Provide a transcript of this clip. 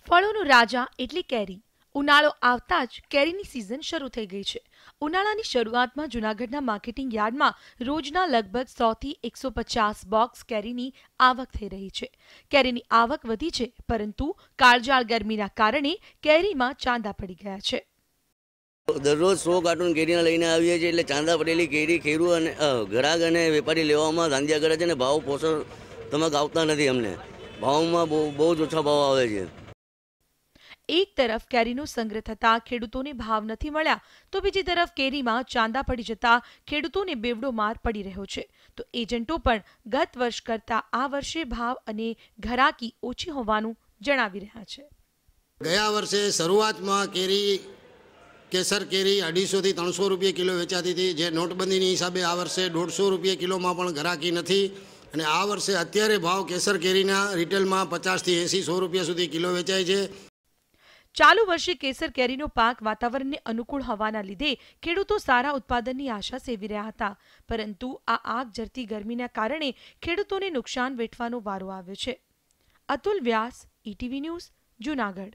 ફળોનું રાજા એટલે કેરી. ઉનાળો આવતા જ કેરીની સિઝન શરૂ થઈ ગઈ છે. ઉનાળાની શરૂઆતમાં જૂનાગઢના માર્કેટિંગ યાર્ડમાં રોજના લગભગ 100 થી 150 બોક્સ કેરીની આવક થઈ રહી છે. કેરીની આવક વધી છે, પરંતુ કાળઝાળ ગરમીના કારણે કેરીમાં ચાંદા પડી ગયા છે. દરરોજ 100 કાર્ટૂન કેરીના લઈને આવીએ છીએ, એટલે ચાંદા પડેલી કેરી ખેડૂત અને ગ્રાહક અને વેપારી લેવામાં ધાંધિયા કરે છે, અને ભાવ પોષણ તમે આવતા નથી. અમને ભાવમાં બહુ જ ઓછા ભાવ આવે છે. એક તરફ કેરીનો સંગ્રહ થતા ખેડૂતોને ભાવ નથી મળ્યા, તો બીજી તરફ કેરીમાં ચાંદા પડી જતા ખેડૂતોને બેવડો માર પડી રહ્યો છે. તો એજન્ટો પણ ગત વર્ષ કરતા આ વર્ષે ભાવ અને ઘરાકી ઓછી હોવાનું જણાવી રહ્યા છે. ગયા વર્ષે શરૂઆતમાં કેસર કેરી 250 થી 300 રૂપિયા કિલો વેચાતી હતી, જે નોટબંધીની હિસાબે આ વર્ષે 150 રૂપિયા કિલોમાં પણ ઘરાકી નથી. અને આ વર્ષે અત્યારે ભાવ કેસર કેરીના રિટેલમાં 50 થી 80, 100 રૂપિયા સુધી કિલો વેચાય છે. ચાલુ વર્ષે કેસર કેરીનો પાક વાતાવરણને અનુકૂળ હોવાના લીધે ખેડૂતો સારા ઉત્પાદનની આશા સેવી રહ્યા હતા, પરંતુ આ આગ ઝરતી ગરમીના કારણે ખેડૂતોને નુકસાન વેઠવાનો વારો આવ્યો છે. અતુલ વ્યાસ, ETV ન્યૂઝ, જૂનાગઢ.